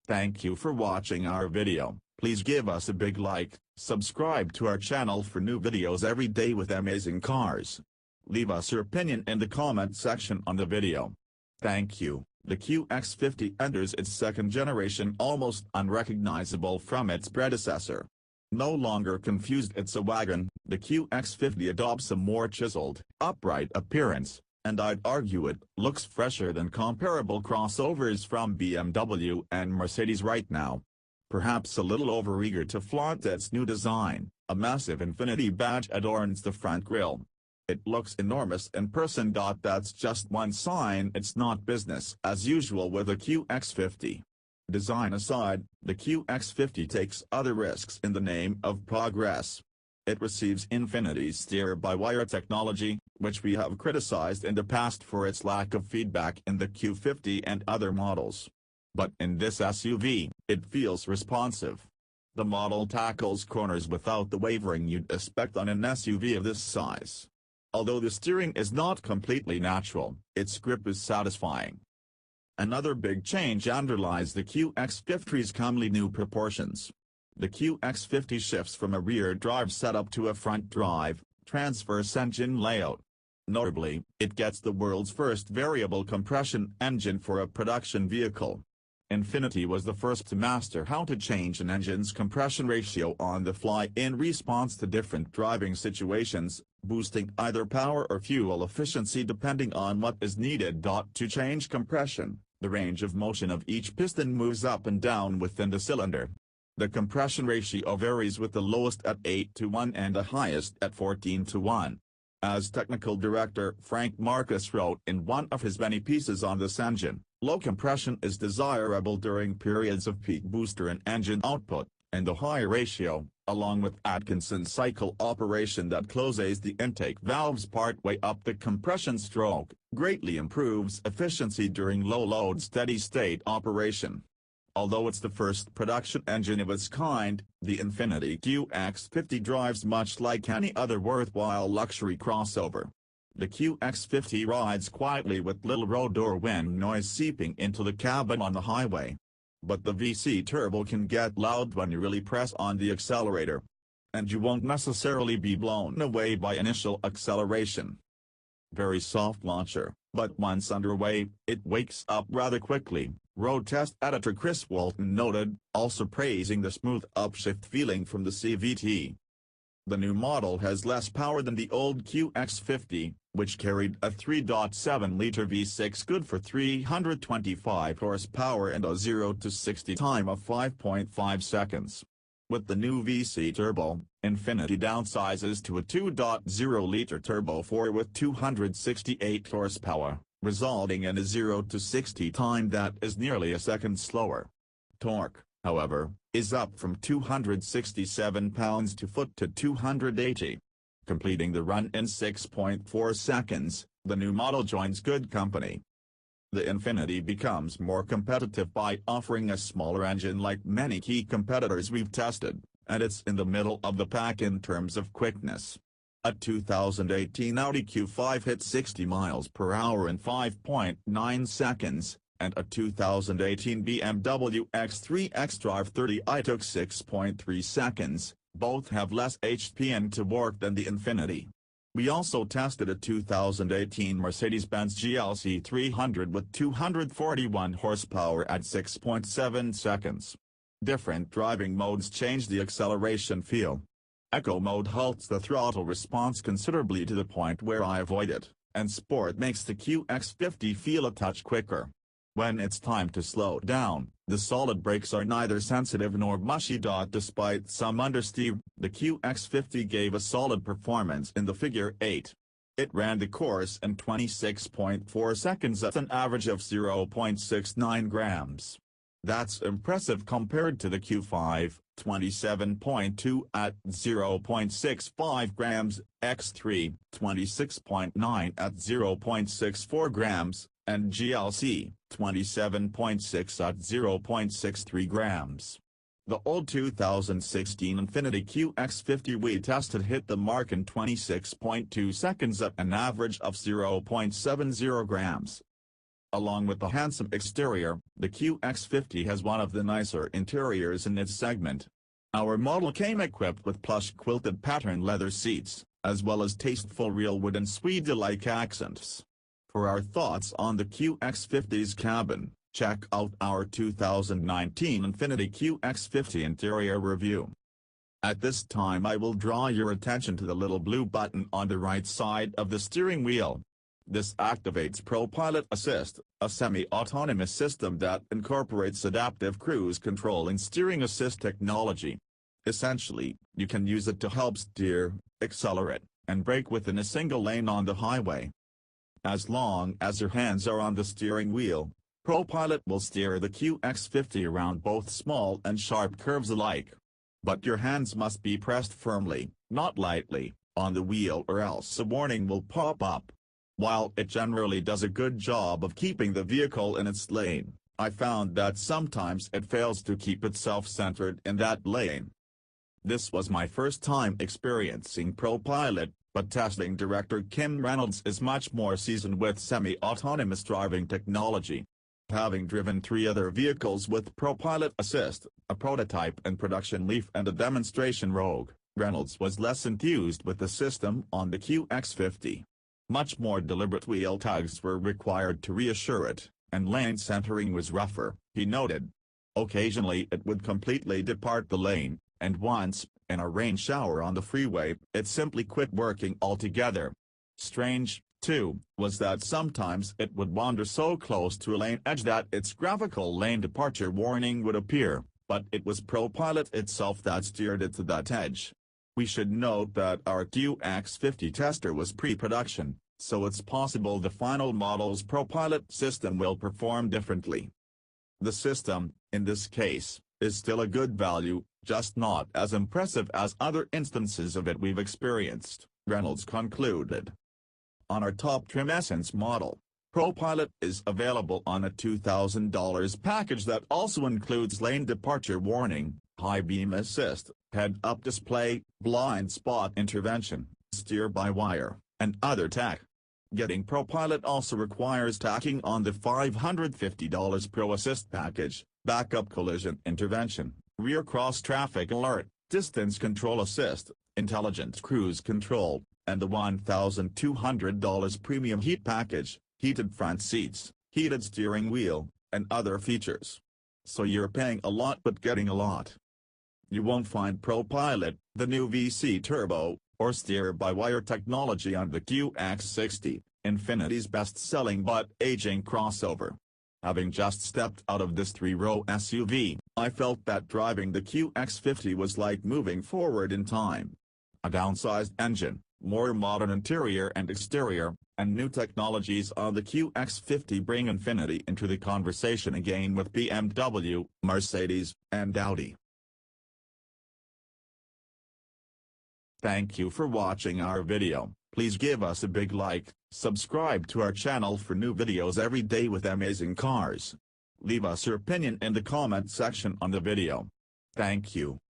Thank you for watching our video. Please give us a big like, subscribe to our channel for new videos every day with amazing cars. Leave us your opinion in the comment section on the video. Thank you. The QX50 enters its second generation almost unrecognizable from its predecessor. No longer confused, it's a wagon. The QX50 adopts a more chiseled, upright appearance, and I'd argue it looks fresher than comparable crossovers from BMW and Mercedes right now. Perhaps a little overeager to flaunt its new design, a massive Infiniti badge adorns the front grille. It looks enormous in person. That's just one sign it's not business as usual with a QX50. Design aside, the QX50 takes other risks in the name of progress. It receives Infiniti's steer-by-wire technology, which we have criticized in the past for its lack of feedback in the Q50 and other models. But in this SUV, it feels responsive. The model tackles corners without the wavering you'd expect on an SUV of this size. Although the steering is not completely natural, its grip is satisfying. Another big change underlies the QX50's comely new proportions. The QX50 shifts from a rear drive setup to a front drive, transverse engine layout. Notably, it gets the world's first variable compression engine for a production vehicle. Infiniti was the first to master how to change an engine's compression ratio on the fly in response to different driving situations, boosting either power or fuel efficiency depending on what is needed. To change compression, the range of motion of each piston moves up and down within the cylinder. The compression ratio varies with the lowest at 8:1 and the highest at 14:1. As technical director Frank Marcus wrote in one of his many pieces on this engine, low compression is desirable during periods of peak booster and engine output, and the high ratio, along with Atkinson's cycle operation that closes the intake valves partway up the compression stroke, greatly improves efficiency during low-load steady-state operation. Although it's the first production engine of its kind, the Infiniti Qx50 drives much like any other worthwhile luxury crossover. The Qx50 rides quietly with little road or wind noise seeping into the cabin on the highway. But the VC turbo can get loud when you really press on the accelerator. And you won't necessarily be blown away by initial acceleration. Very soft launcher, but once underway, it wakes up rather quickly, road test editor Chris Walton noted, also praising the smooth upshift feeling from the CVT. The new model has less power than the old QX50, which carried a 3.7-liter V6 good for 325 horsepower and a 0 to 60 time of 5.5 seconds. With the new VC turbo, Infiniti downsizes to a 2.0-liter turbo 4 with 268 horsepower, resulting in a 0 to 60 time that is nearly a second slower. Torque, however, is up from 267 pounds-foot to 280. Completing the run in 6.4 seconds, the new model joins good company. The Infiniti becomes more competitive by offering a smaller engine like many key competitors we've tested, and it's in the middle of the pack in terms of quickness. A 2018 Audi Q5 hit 60 miles per hour in 5.9 seconds, and a 2018 BMW X3 xDrive 30i took 6.3 seconds, both have less HP to work than the Infiniti. We also tested a 2018 Mercedes-Benz GLC 300 with 241 horsepower at 6.7 seconds. Different driving modes change the acceleration feel. Eco mode halts the throttle response considerably to the point where I avoid it, and Sport makes the QX50 feel a touch quicker. When it's time to slow down, the solid brakes are neither sensitive nor mushy. Despite some understeer, the QX50 gave a solid performance in the Figure 8. It ran the course in 26.4 seconds at an average of 0.69 grams. That's impressive compared to the Q5, 27.2 at 0.65 grams, X3, 26.9 at 0.64 grams, and GLC, 27.6 at 0.63 grams. The old 2016 Infiniti Qx50 we tested hit the mark in 26.2 seconds at an average of 0.70 grams. Along with the handsome exterior, the QX50 has one of the nicer interiors in its segment. Our model came equipped with plush quilted pattern leather seats, as well as tasteful real wood and Swede-like accents. For our thoughts on the QX50's cabin, check out our 2019 Infiniti Qx50 interior review. At this time I will draw your attention to the little blue button on the right side of the steering wheel. This activates ProPilot Assist, a semi-autonomous system that incorporates adaptive cruise control and steering assist technology. Essentially, you can use it to help steer, accelerate, and brake within a single lane on the highway. As long as your hands are on the steering wheel, ProPilot will steer the QX50 around both small and sharp curves alike. But your hands must be pressed firmly, not lightly, on the wheel or else a warning will pop up. While it generally does a good job of keeping the vehicle in its lane, I found that sometimes it fails to keep itself centered in that lane. This was my first time experiencing ProPilot, but testing director Kim Reynolds is much more seasoned with semi-autonomous driving technology. Having driven 3 other vehicles with ProPilot Assist, a prototype in production Leaf and a demonstration Rogue, Reynolds was less enthused with the system on the QX50. Much more deliberate wheel tugs were required to reassure it, and lane centering was rougher, he noted. Occasionally it would completely depart the lane, and once, in a rain shower on the freeway, it simply quit working altogether. Strange, too, was that sometimes it would wander so close to a lane edge that its graphical lane departure warning would appear, but it was ProPilot itself that steered it to that edge. We should note that our QX50 tester was pre-production, so it's possible the final model's ProPilot system will perform differently. The system, in this case, is still a good value, just not as impressive as other instances of it we've experienced, Reynolds concluded. On our top trim Essence model, ProPilot is available on a $2,000 package that also includes lane departure warning, high beam assist, head-up display, blind spot intervention, steer-by-wire, and other tech. Getting ProPilot also requires tacking on the $550 Pro Assist package, backup collision intervention, rear cross-traffic alert, distance control assist, intelligent cruise control, and the $1,200 premium heat package, heated front seats, heated steering wheel, and other features. So you're paying a lot but getting a lot. You won't find ProPilot, the new VC Turbo, or steer-by-wire technology on the QX60, Infiniti's best-selling but aging crossover. Having just stepped out of this 3-row SUV, I felt that driving the QX50 was like moving forward in time. A downsized engine, more modern interior and exterior, and new technologies on the QX50 bring Infiniti into the conversation again with BMW, Mercedes, and Audi. Thank you for watching our video. Please give us a big like, subscribe to our channel for new videos every day with amazing cars. Leave us your opinion in the comment section on the video. Thank you.